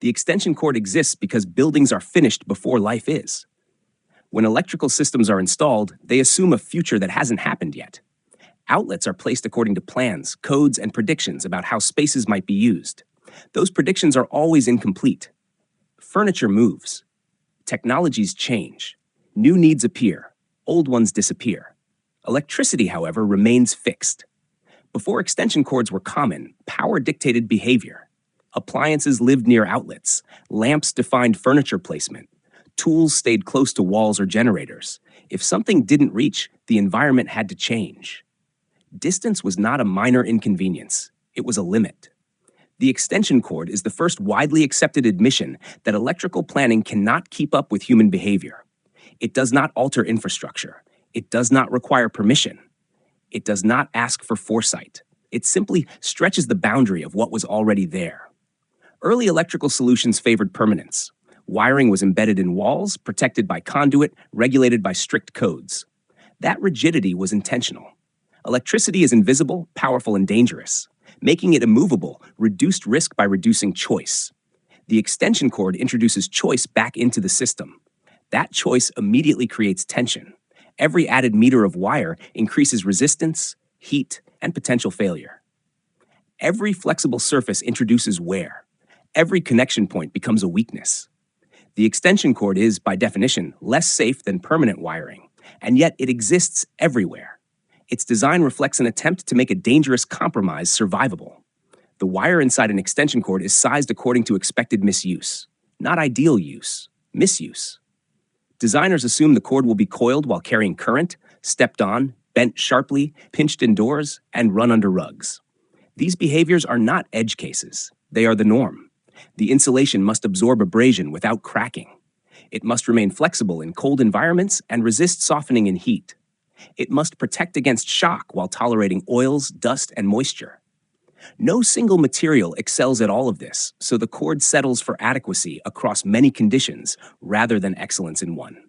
The extension cord exists because buildings are finished before life is. When electrical systems are installed, they assume a future that hasn't happened yet. Outlets are placed according to plans, codes, and predictions about how spaces might be used. Those predictions are always incomplete. Furniture moves. Technologies change. New needs appear. Old ones disappear. Electricity, however, remains fixed. Before extension cords were common, power dictated behavior. Appliances lived near outlets. Lamps defined furniture placement. Tools stayed close to walls or generators. If something didn't reach, the environment had to change. Distance was not a minor inconvenience. It was a limit. The extension cord is the first widely accepted admission that electrical planning cannot keep up with human behavior. It does not alter infrastructure. It does not require permission. It does not ask for foresight. It simply stretches the boundary of what was already there. Early electrical solutions favored permanence. Wiring was embedded in walls, protected by conduit, regulated by strict codes. That rigidity was intentional. Electricity is invisible, powerful, and dangerous. Making it immovable reduced risk by reducing choice. The extension cord introduces choice back into the system. That choice immediately creates tension. Every added meter of wire increases resistance, heat, and potential failure. Every flexible surface introduces wear. Every connection point becomes a weakness. The extension cord is, by definition, less safe than permanent wiring, and yet it exists everywhere. Its design reflects an attempt to make a dangerous compromise survivable. The wire inside an extension cord is sized according to expected misuse, not ideal use, misuse. Designers assume the cord will be coiled while carrying current, stepped on, bent sharply, pinched indoors, and run under rugs. These behaviors are not edge cases. They are the norm. The insulation must absorb abrasion without cracking. It must remain flexible in cold environments and resist softening in heat. It must protect against shock while tolerating oils, dust, and moisture. No single material excels at all of this, so the cord settles for adequacy across many conditions rather than excellence in one.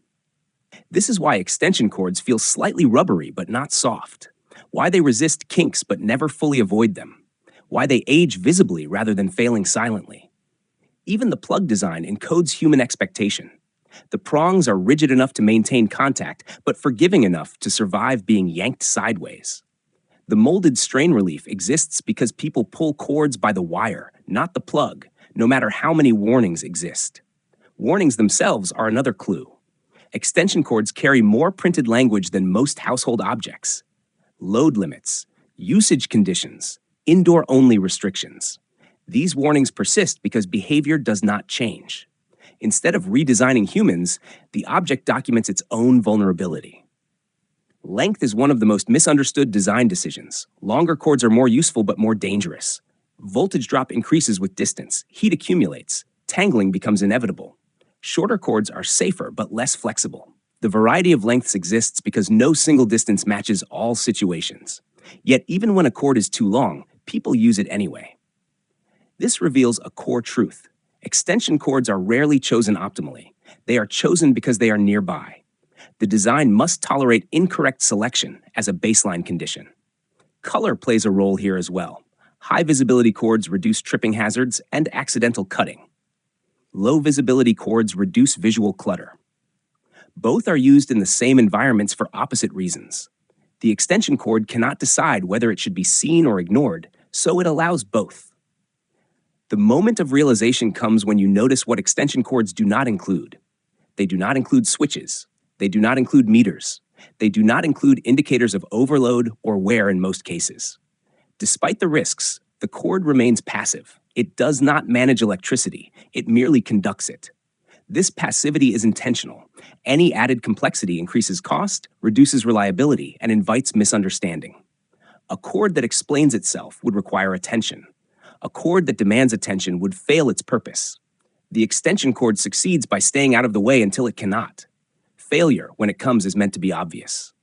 This is why extension cords feel slightly rubbery but not soft, why they resist kinks but never fully avoid them, why they age visibly rather than failing silently. Even the plug design encodes human expectation. The prongs are rigid enough to maintain contact, but forgiving enough to survive being yanked sideways. The molded strain relief exists because people pull cords by the wire, not the plug, no matter how many warnings exist. Warnings themselves are another clue. Extension cords carry more printed language than most household objects. Load limits, usage conditions, indoor-only restrictions. These warnings persist because behavior does not change. Instead of redesigning humans, the object documents its own vulnerability. Length is one of the most misunderstood design decisions. Longer cords are more useful but more dangerous. Voltage drop increases with distance, heat accumulates, tangling becomes inevitable. Shorter cords are safer but less flexible. The variety of lengths exists because no single distance matches all situations. Yet even when a cord is too long, people use it anyway. This reveals a core truth. Extension cords are rarely chosen optimally. They are chosen because they are nearby. The design must tolerate incorrect selection as a baseline condition. Color plays a role here as well. High visibility cords reduce tripping hazards and accidental cutting. Low visibility cords reduce visual clutter. Both are used in the same environments for opposite reasons. The extension cord cannot decide whether it should be seen or ignored, so it allows both. The moment of realization comes when you notice what extension cords do not include. They do not include switches. They do not include meters. They do not include indicators of overload or wear in most cases. Despite the risks, the cord remains passive. It does not manage electricity. It merely conducts it. This passivity is intentional. Any added complexity increases cost, reduces reliability, and invites misunderstanding. A cord that explains itself would require attention. A cord that demands attention would fail its purpose. The extension cord succeeds by staying out of the way until it cannot. Failure, when it comes, is meant to be obvious.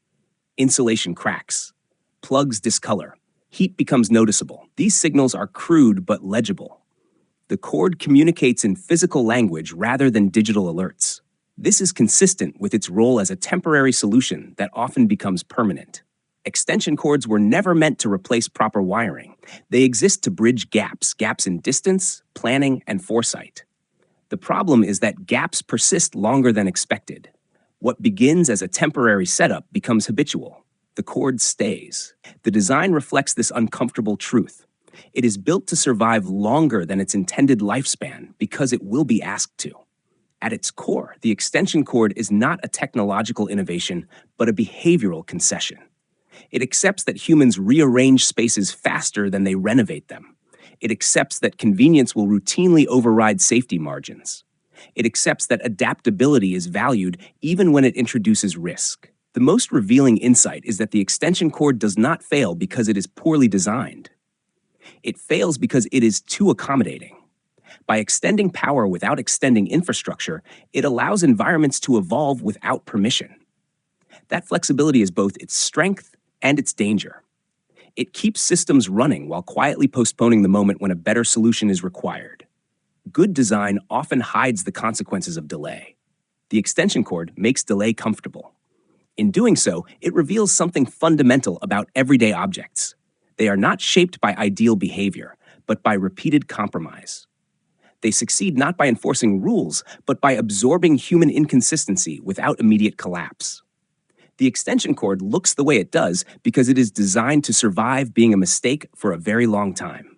Insulation cracks. Plugs discolor. Heat becomes noticeable. These signals are crude but legible. The cord communicates in physical language rather than digital alerts. This is consistent with its role as a temporary solution that often becomes permanent. Extension cords were never meant to replace proper wiring. They exist to bridge gaps in distance, planning, and foresight. The problem is that gaps persist longer than expected. What begins as a temporary setup becomes habitual. The cord stays. The design reflects this uncomfortable truth. It is built to survive longer than its intended lifespan because it will be asked to. At its core, the extension cord is not a technological innovation, but a behavioral concession. It accepts that humans rearrange spaces faster than they renovate them. It accepts that convenience will routinely override safety margins. It accepts that adaptability is valued even when it introduces risk. The most revealing insight is that the extension cord does not fail because it is poorly designed. It fails because it is too accommodating. By extending power without extending infrastructure, it allows environments to evolve without permission. That flexibility is both its strength and its danger. It keeps systems running while quietly postponing the moment when a better solution is required. Good design often hides the consequences of delay. The extension cord makes delay comfortable. In doing so, it reveals something fundamental about everyday objects. They are not shaped by ideal behavior, but by repeated compromise. They succeed not by enforcing rules, but by absorbing human inconsistency without immediate collapse. The extension cord looks the way it does because it is designed to survive being a mistake for a very long time.